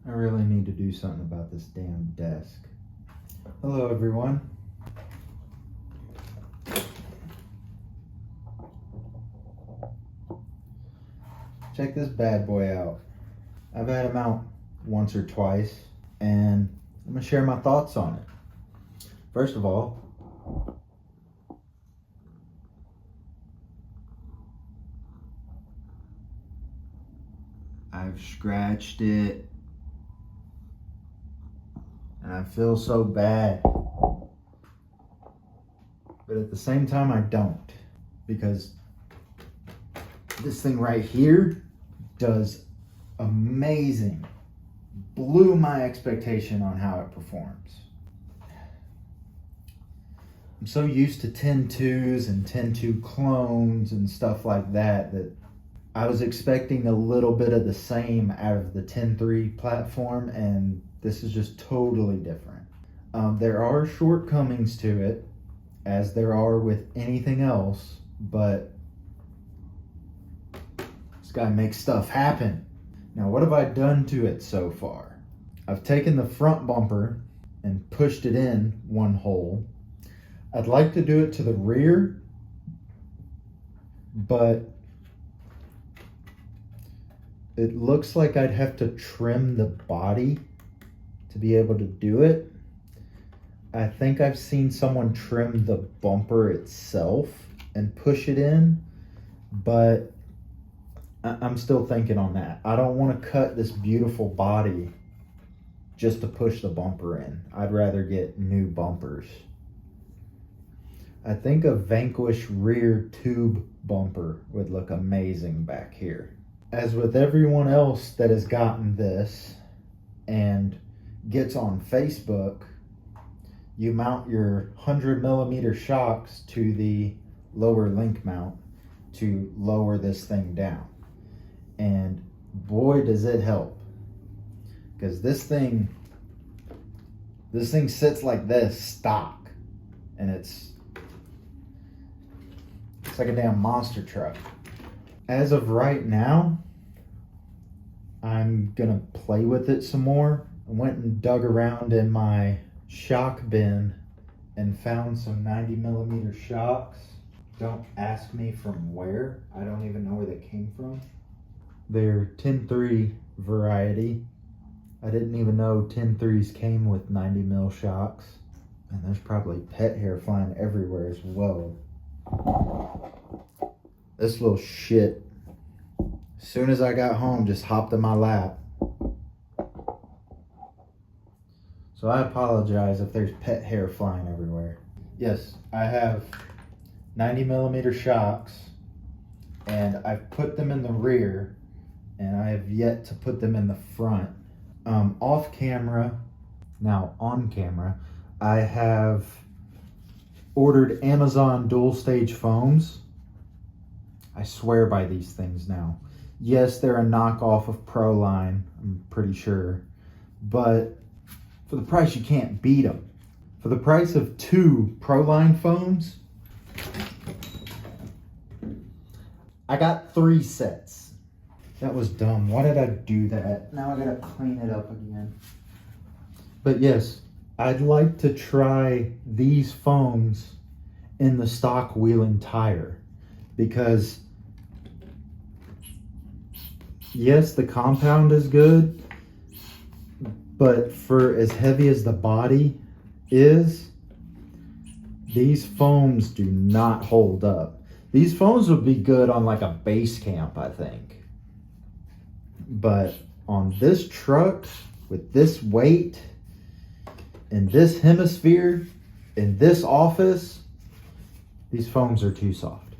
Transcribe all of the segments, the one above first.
I really need to do something about this damn desk. Hello, everyone. Check this bad boy out. I've had him out once or twice, and I'm gonna share my thoughts on it. First of all, I've scratched it, and I feel so bad. But at the same time, I don't, because this thing right here does amazing. Blew my expectation on how it performs. I'm so used to 10.2s and 10.2 clones and stuff like that that I was expecting a little bit of the same out of the 10.3 platform, and this is just totally different. There are shortcomings to it, as there are with anything else, but this guy makes stuff happen. Now, what have I done to it so far? I've taken the front bumper and pushed it in one hole. I'd like to do it to the rear, but it looks like I'd have to trim the body to be able to do it. I think I've seen someone trim the bumper itself and push it in, but I'm still thinking on that. I don't want to cut this beautiful body just to push the bumper in. I'd rather get new bumpers. I think a Vanquish rear tube bumper would look amazing back here. As with everyone else that has gotten this and gets on Facebook, you mount your 100mm shocks to the lower link mount to lower this thing down. And boy, does it help. Because this thing sits like this, stock. And it's like a damn monster truck. As of right now, I'm gonna play with it some more. I went and dug around in my shock bin and found some 90mm shocks. Don't ask me from where. I don't even know where they came from. They're 10.3 variety. I didn't even know 10.3s came with 90mm shocks. And there's probably pet hair flying everywhere as well. This little shit, as soon as I got home, just hopped in my lap. So I apologize if there's pet hair flying everywhere. Yes, I have 90mm shocks, and I've put them in the rear, and I have yet to put them in the front. Off camera, now on camera, I have ordered Amazon dual stage foams. I swear by these things now. Yes, they're a knockoff of Proline, I'm pretty sure, but for the price, you can't beat them. For the price of 2 Proline foams, I got 3 sets. That was dumb. Why did I do that? Now I gotta clean it up again. But yes, I'd like to try these foams in the stock wheel and tire, because yes, the compound is good, but for as heavy as the body is, these foams do not hold up. These foams would be good on like a base camp, I think. But on this truck, with this weight, in this hemisphere, in this office, these foams are too soft.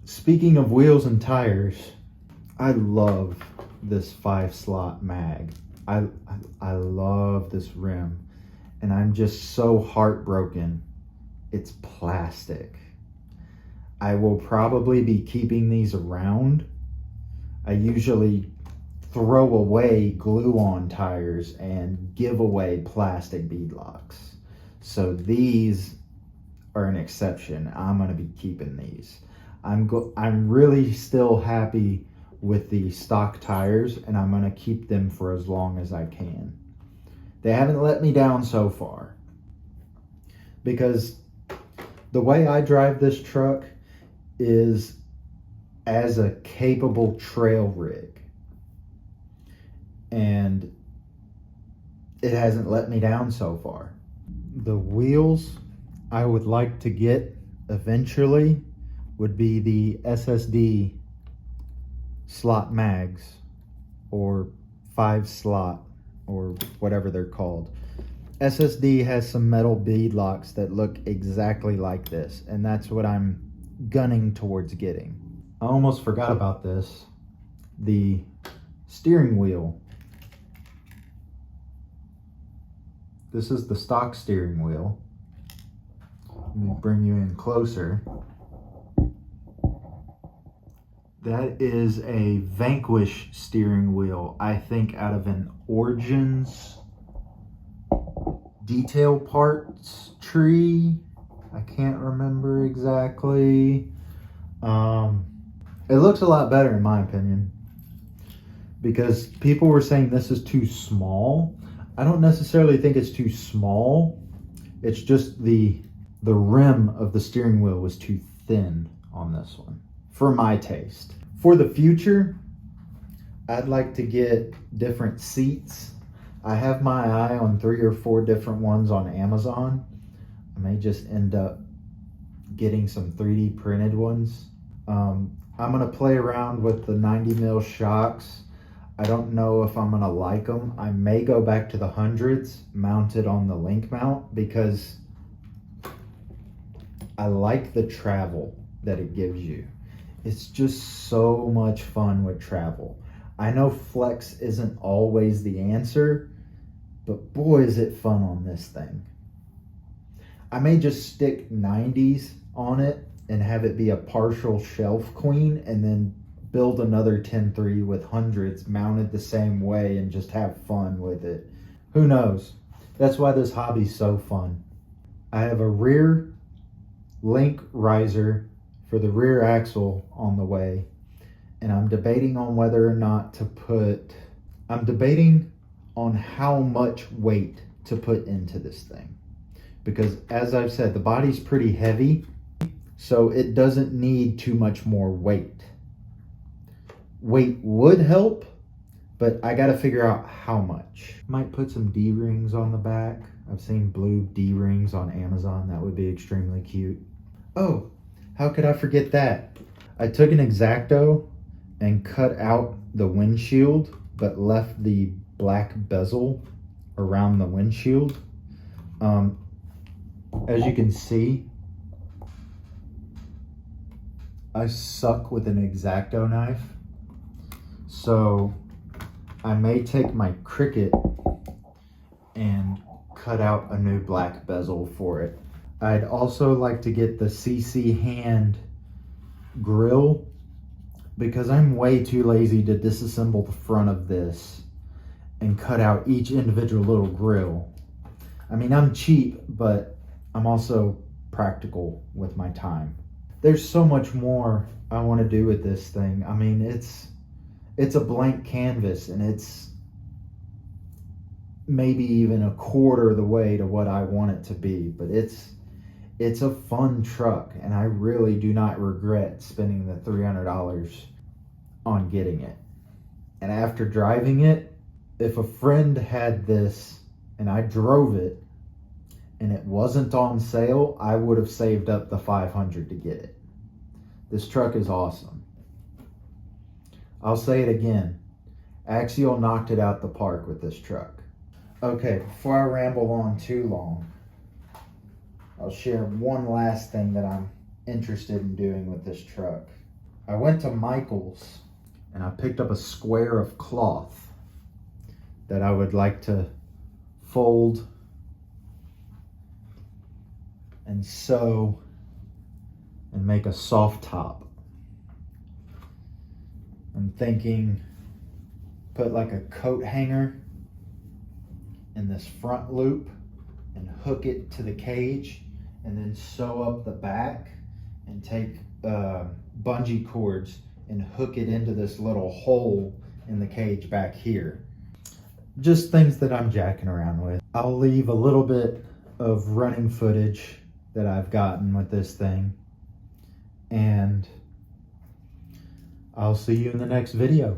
Speaking of wheels and tires, I love this 5-slot mag. I love this rim, and I'm just so heartbroken. It's plastic. I will probably be keeping these around. I usually throw away glue-on tires and give away plastic beadlocks. So these are an exception. I'm gonna be keeping these. I'm really still happy with the stock tires, and I'm going to keep them for as long as I can. They haven't let me down so far, because the way I drive this truck is as a capable trail rig, and it hasn't let me down so far. The wheels I would like to get eventually would be the SSD slot mags, or 5-slot, or whatever they're called. SSD has some metal bead locks that look exactly like this, and that's what I'm gunning towards getting. I almost forgot about this. The steering wheel. This is the stock steering wheel. Let me bring you in closer. That is a Vanquish steering wheel, I think out of an Origins detail parts tree. I can't remember exactly. It looks a lot better in my opinion, because people were saying this is too small. I don't necessarily think it's too small. It's just the rim of the steering wheel was too thin on this one, for my taste. For the future, I'd like to get different seats. I have my eye on 3 or 4 different ones on Amazon. I may just end up getting some 3D printed ones. I'm gonna play around with the 90 mil shocks. I don't know if I'm gonna like them. I may go back to the 100s mounted on the link mount, because I like the travel that it gives you. It's just so much fun with travel. I know flex isn't always the answer, but boy is it fun on this thing. I may just stick 90s on it and have it be a partial shelf queen, and then build another 10.3 with 100s mounted the same way and just have fun with it. Who knows? That's why this hobby's so fun. I have a rear link riser for the rear axle on the way, and I'm debating on whether or not to I'm debating on how much weight to put into this thing, because as I've said, the body's pretty heavy, so it doesn't need too much more weight. Weight would help, but I gotta figure out how much. Might put some D-rings on the back. I've seen blue D-rings on Amazon. That would be extremely cute. Oh, how could I forget that? I took an X-Acto and cut out the windshield, but left the black bezel around the windshield. As you can see, I suck with an X-Acto knife, so I may take my Cricut and cut out a new black bezel for it. I'd also like to get the CC hand grill, because I'm way too lazy to disassemble the front of this and cut out each individual little grill. I mean, I'm cheap, but I'm also practical with my time. There's so much more I want to do with this thing. I mean, it's a blank canvas, and it's maybe even a quarter of the way to what I want it to be, but it's a fun truck, and I really do not regret spending the $300 on getting it. And after driving it, if a friend had this and I drove it and it wasn't on sale, I would have saved up the $500 to get it. This truck is awesome. I'll say it again. Axial knocked it out the park with this truck. Okay, before I ramble on too long, I'll share one last thing that I'm interested in doing with this truck. I went to Michael's and I picked up a square of cloth that I would like to fold and sew and make a soft top. I'm thinking put like a coat hanger in this front loop and hook it to the cage, and then sew up the back and take bungee cords and hook it into this little hole in the cage back here. Just things that I'm jacking around with. I'll leave a little bit of running footage that I've gotten with this thing, and I'll see you in the next video.